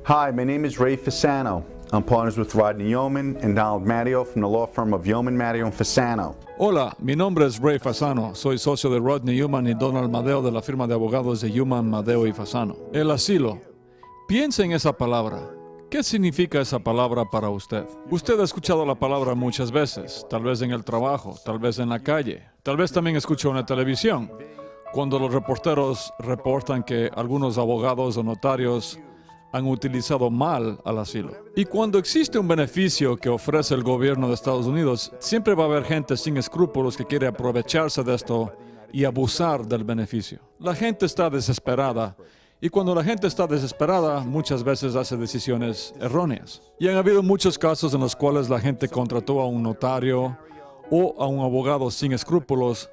Hi, my name is Ray Fasano. I'm partners with Rodney Yeoman and Donald Matteo from the law firm of Yeoman, Matteo and Fasano. Hola, mi nombre es Ray Fasano. Soy socio de Rodney Yeoman y Donald Matteo de la firma de abogados de Yeoman, Matteo y Fasano. El asilo. Piense en esa palabra. ¿Qué significa esa palabra para usted? Usted ha escuchado la palabra muchas veces, tal vez en el trabajo, tal vez en la calle, tal vez también escuchó en la televisión, cuando los reporteros reportan que algunos abogados o notarios han utilizado mal al asilo. Y cuando existe un beneficio que ofrece el gobierno de Estados Unidos, siempre va a haber gente sin escrúpulos que quiere aprovecharse de esto y abusar del beneficio. La gente está desesperada. Y cuando la gente está desesperada, muchas veces hace decisiones erróneas. Y han habido muchos casos en los cuales la gente contrató a un notario o a un abogado sin escrúpulos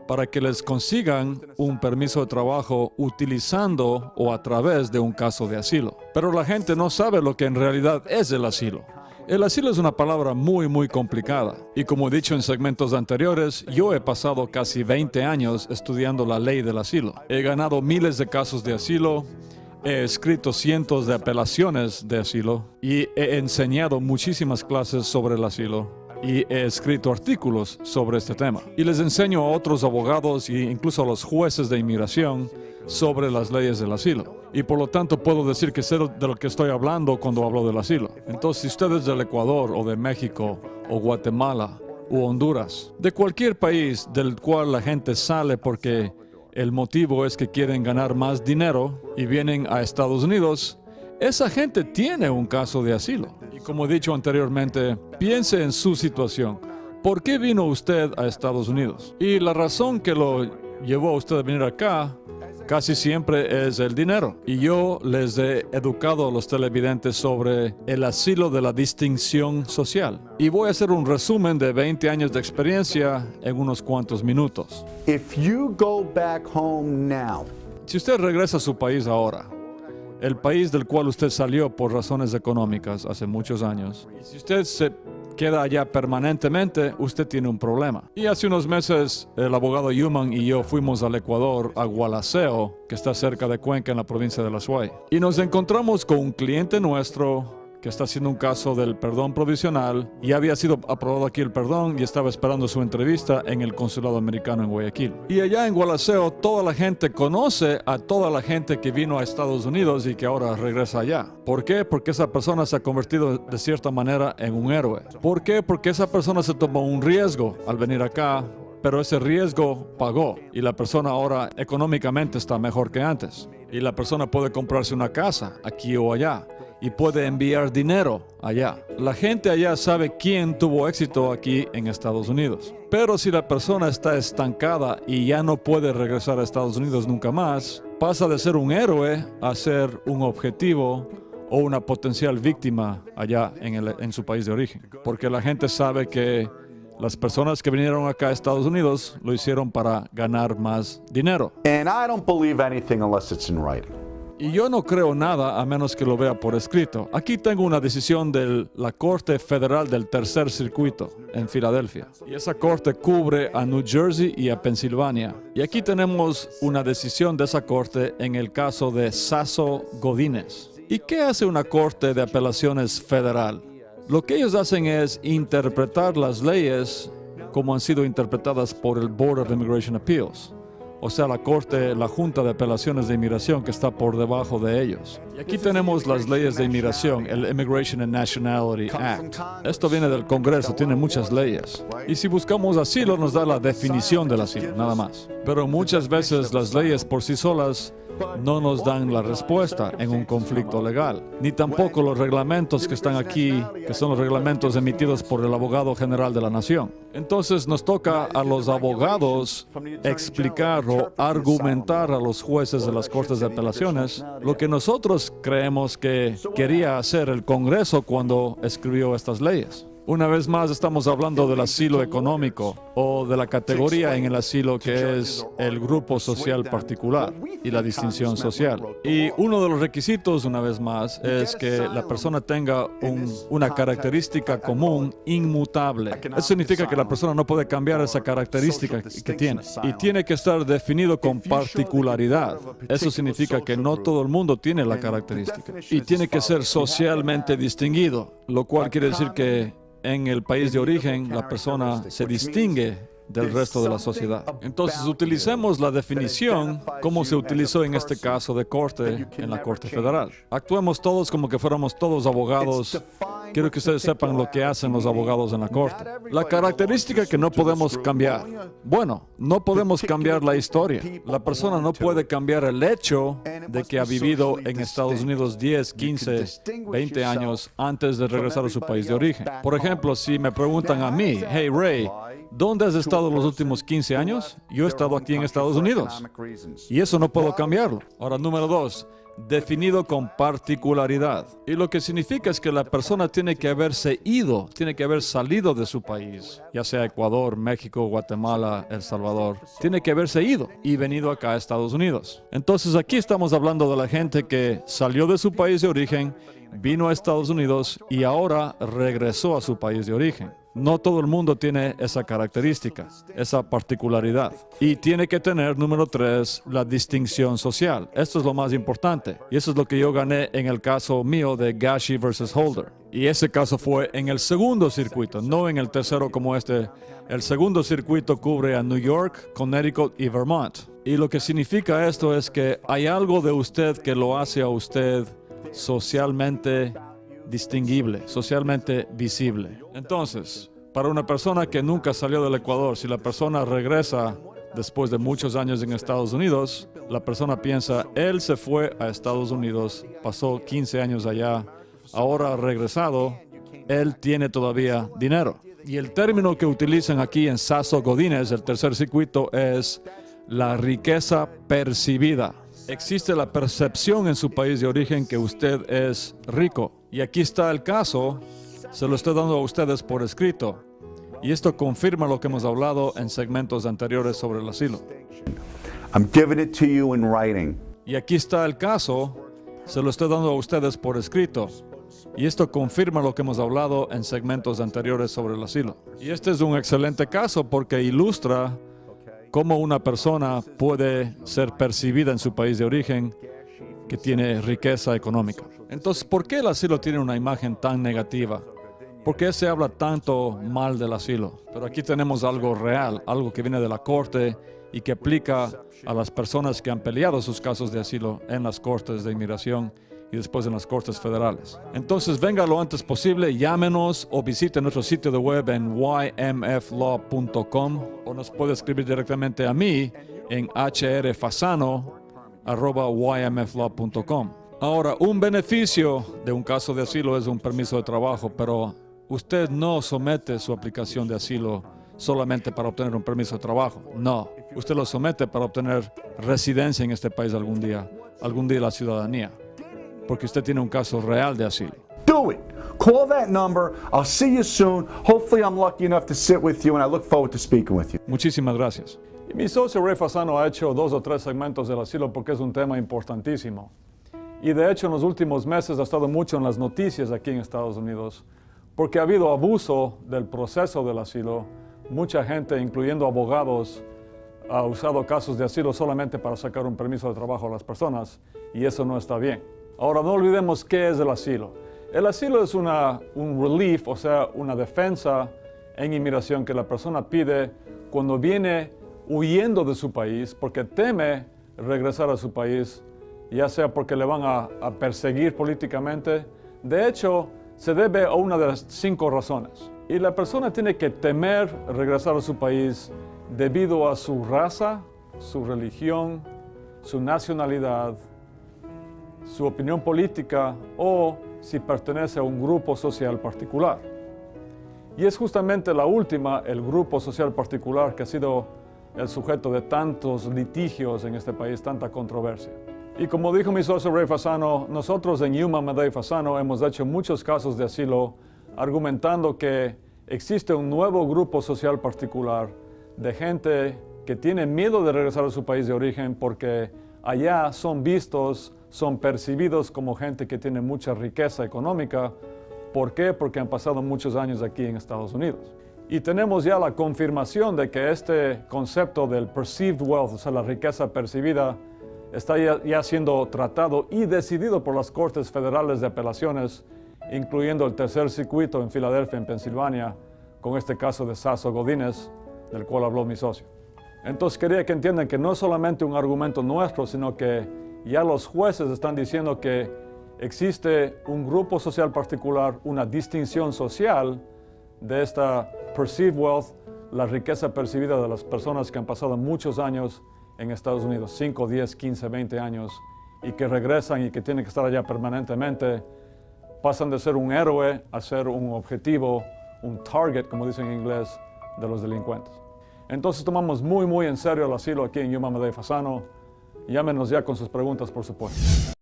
para que les consigan un permiso de trabajo utilizando o a través de un caso de asilo. Pero la gente no sabe lo que en realidad es el asilo. El asilo es una palabra muy complicada. Y como he dicho en segmentos anteriores, yo he pasado casi 20 años estudiando la ley del asilo. He ganado miles de casos de asilo, he escrito cientos de apelaciones de asilo y he enseñado muchísimas clases sobre el asilo. Y he escrito artículos sobre este tema. Y les enseño a otros abogados e incluso a los jueces de inmigración sobre las leyes del asilo. Y por lo tanto puedo decir que sé de lo que estoy hablando cuando hablo del asilo. Entonces, si usted es del Ecuador o de México o Guatemala u Honduras, de cualquier país del cual la gente sale porque el motivo es que quieren ganar más dinero y vienen a Estados Unidos, esa gente tiene un caso de asilo. Y como he dicho anteriormente, piense en su situación. ¿Por qué vino usted a Estados Unidos? Y la razón que lo llevó a usted a venir acá casi siempre es el dinero. Y yo les he educado a los televidentes sobre el asilo de la distinción social. Y voy a hacer un resumen de 20 años de experiencia en unos cuantos minutos. If you go back home now, Si usted regresa a su país ahora, el país del cual usted salió por razones económicas hace muchos años, y si usted se queda allá permanentemente, usted tiene un problema. Y hace unos meses, el abogado Yeoman y yo fuimos al Ecuador, a Gualaceo, que está cerca de Cuenca, en la provincia de La Suay. Y nos encontramos con un cliente nuestro que está haciendo un caso del perdón provisional. Y había sido aprobado aquí el perdón y estaba esperando su entrevista en el consulado americano en Guayaquil. Y allá en Gualaceo, toda la gente conoce a toda la gente que vino a Estados Unidos y que ahora regresa allá. ¿Por qué? Porque esa persona se ha convertido de cierta manera en un héroe. ¿Por qué? Porque esa persona se tomó un riesgo al venir acá, pero ese riesgo pagó y la persona ahora económicamente está mejor que antes. Y la persona puede comprarse una casa aquí o allá y puede enviar dinero allá. La gente allá sabe quién tuvo éxito aquí en Estados Unidos. Pero si la persona está estancada y ya no puede regresar a Estados Unidos nunca más, pasa de ser un héroe a ser un objetivo o una potencial víctima allá en su país de origen. Porque la gente sabe que las personas que vinieron acá a Estados Unidos lo hicieron para ganar más dinero. and I don't believe anything unless it's in writing. Y yo no creo nada a menos que lo vea por escrito. Aquí tengo una decisión de la Corte Federal del Tercer Circuito en Filadelfia. Y esa corte cubre a New Jersey y a Pensilvania. Y aquí tenemos una decisión de esa corte en el caso de Sasso Godínez. ¿Y qué hace una corte de apelaciones federal? Lo que ellos hacen es interpretar las leyes como han sido interpretadas por el Board of Immigration Appeals. O sea, la Junta de Apelaciones de Inmigración que está por debajo de ellos. Y aquí tenemos las leyes de inmigración, el Immigration and Nationality Act. Esto viene del Congreso, tiene muchas leyes. Y si buscamos asilo, nos da la definición del asilo, nada más. Pero muchas veces las leyes por sí solas no nos dan la respuesta en un conflicto legal, ni tampoco los reglamentos que están aquí, que son los reglamentos emitidos por el abogado general de la nación. Entonces nos toca a los abogados explicar o argumentar a los jueces de las cortes de apelaciones lo que nosotros creemos que quería hacer el Congreso cuando escribió estas leyes. Una vez más estamos hablando del asilo económico o de la categoría en el asilo que es el grupo social particular y la distinción social. Y uno de los requisitos, una vez más, es que la persona tenga una característica común inmutable. Eso significa que la persona no puede cambiar esa característica que tiene. Y tiene que estar definido con particularidad. Eso significa que no todo el mundo tiene la característica. Y tiene que ser socialmente distinguido, lo cual quiere decir que en el país de origen la persona se distingue del resto de la sociedad. Entonces utilicemos la definición como se utilizó en este caso de corte en la Corte Federal. Actuemos todos como que fuéramos todos abogados. Quiero que ustedes sepan lo que hacen los abogados en la corte. La característica que no podemos cambiar. Bueno, no podemos cambiar la historia. La persona no puede cambiar el hecho de que ha vivido en Estados Unidos 10, 15, 20 años antes de regresar a su país de origen. Por ejemplo, si me preguntan a mí, hey Ray, ¿dónde has estado los últimos 15 años? Yo he estado aquí en Estados Unidos. Y eso no puedo cambiarlo. Ahora, número 2. Definido con particularidad. Y lo que significa es que la persona tiene que haberse ido, tiene que haber salido de su país, ya sea Ecuador, México, Guatemala, El Salvador. Tiene que haberse ido y venido acá a Estados Unidos. Entonces aquí estamos hablando de la gente que salió de su país de origen, vino a Estados Unidos y ahora regresó a su país de origen. No todo el mundo tiene esa característica, esa particularidad. Y tiene que tener, número 3, la distinción social. Esto es lo más importante. Y eso es lo que yo gané en el caso mío de Gashi versus Holder. Y ese caso fue en el segundo circuito, no en el tercero como este. El segundo circuito cubre a New York, Connecticut y Vermont. Y lo que significa esto es que hay algo de usted que lo hace a usted socialmente distinguible, socialmente visible. Entonces, para una persona que nunca salió del Ecuador, si la persona regresa después de muchos años en Estados Unidos, la persona piensa, él se fue a Estados Unidos, pasó 15 años allá, ahora ha regresado, él tiene todavía dinero. Y el término que utilizan aquí en Sasso Godínez, el tercer circuito, es la riqueza percibida. Existe la percepción en su país de origen que usted es rico. Y aquí está el caso, se lo estoy dando a ustedes por escrito. Y esto confirma lo que hemos hablado en segmentos anteriores sobre el asilo. I'm giving it to you in writing. Y aquí está el caso, se lo estoy dando a ustedes por escrito. Y esto confirma lo que hemos hablado en segmentos anteriores sobre el asilo. Y este es un excelente caso porque ilustra cómo una persona puede ser percibida en su país de origen que tiene riqueza económica. Entonces, ¿por qué el asilo tiene una imagen tan negativa? ¿Por qué se habla tanto mal del asilo? Pero aquí tenemos algo real, algo que viene de la corte y que aplica a las personas que han peleado sus casos de asilo en las cortes de inmigración y después en las cortes federales. Entonces, venga lo antes posible, llámenos o visite nuestro sitio de web en ymflaw.com o nos puede escribir directamente a mí en hrfasano@ymflaw.com. Ahora, un beneficio de un caso de asilo es un permiso de trabajo, pero usted no somete su aplicación de asilo solamente para obtener un permiso de trabajo. No, usted lo somete para obtener residencia en este país algún día la ciudadanía, porque usted tiene un caso real de asilo. Do it. Call that number. I'll see you soon. Hopefully I'm lucky enough to sit with you and I look forward to speaking with you. Muchísimas gracias. Y mi socio Ray Fasano ha hecho 2 o 3 segmentos del asilo porque es un tema importantísimo. Y de hecho en los últimos meses ha estado mucho en las noticias aquí en Estados Unidos porque ha habido abuso del proceso del asilo. Mucha gente, incluyendo abogados, ha usado casos de asilo solamente para sacar un permiso de trabajo a las personas y eso no está bien. Ahora no olvidemos qué es el asilo. El asilo es un relief, o sea, una defensa en inmigración que la persona pide cuando viene huyendo de su país porque teme regresar a su país, ya sea porque le van a perseguir políticamente. De hecho, se debe a una de las 5 razones. Y la persona tiene que temer regresar a su país debido a su raza, su religión, su nacionalidad, su opinión política o si pertenece a un grupo social particular. Y es justamente la última, el grupo social particular, que ha sido el sujeto de tantos litigios en este país, tanta controversia. Y como dijo mi socio Ray Fasano, nosotros en Yuma, Madeo y Fasano hemos hecho muchos casos de asilo argumentando que existe un nuevo grupo social particular de gente que tiene miedo de regresar a su país de origen porque allá son vistos, son percibidos como gente que tiene mucha riqueza económica. ¿Por qué? Porque han pasado muchos años aquí en Estados Unidos. Y tenemos ya la confirmación de que este concepto del perceived wealth, o sea, la riqueza percibida, está ya siendo tratado y decidido por las Cortes Federales de Apelaciones, incluyendo el Tercer Circuito en Filadelfia, en Pensilvania, con este caso de Sasso Godínez, del cual habló mi socio. Entonces quería que entiendan que no es solamente un argumento nuestro, sino que ya los jueces están diciendo que existe un grupo social particular, una distinción social de esta perceived wealth, la riqueza percibida de las personas que han pasado muchos años en Estados Unidos, 5, 10, 15, 20 años, y que regresan y que tienen que estar allá permanentemente, pasan de ser un héroe a ser un objetivo, un target, como dicen en inglés, de los delincuentes. Entonces tomamos muy en serio el asilo aquí en Yuma, Madero y Fasano. Llámenos ya con sus preguntas, por supuesto.